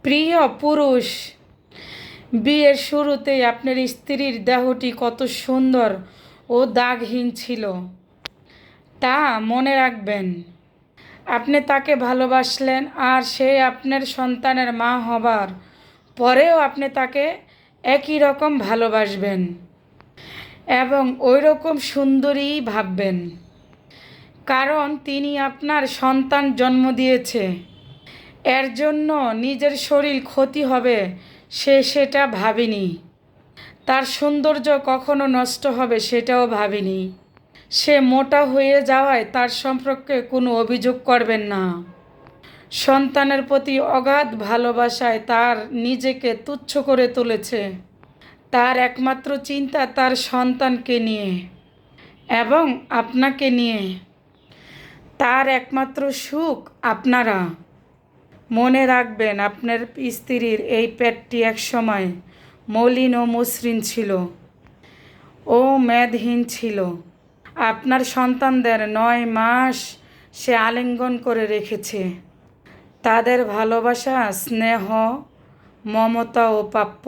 প্রিয় পুরুষ, বিয়ের শুরুতেই আপনার স্ত্রীর দেহটি কত সুন্দর ও দাগহীন ছিল তা মনে রাখবেন। আপনি তাকে ভালোবাসলেন, আর সে আপনার সন্তানের মা হবার পরেও আপনি তাকে একই রকম ভালোবাসবেন এবং ওই রকম সুন্দরীই ভাববেন, কারণ তিনি আপনার সন্তান জন্ম দিয়েছে। এর জন্য নিজের শরীর ক্ষতি হবে সেটা ভাবিনি। তার সৌন্দর্য কখনো নষ্ট হবে সেটাও ভাবিনি। সে মোটা হয়ে যাওয়ায় তার সম্পর্কে কোনো অভিযোগ করবেন না। সন্তানের প্রতি অগাধ ভালোবাসায় তার নিজেকে তুচ্ছ করে তুলেছে। তার একমাত্র চিন্তা তার সন্তানকে নিয়ে এবং আপনাকে নিয়ে। তার একমাত্র সুখ আপনারা। মনে রাখবেন, আপনার স্ত্রীর এই পেটটি একসময় মলিন ও মসৃণ ছিল ও মেদহীন ছিল। আপনার সন্তানদের 9 মাস সে আলিঙ্গন করে রেখেছে। তাদের ভালোবাসা, স্নেহ, মমতা ও প্রাপ্য।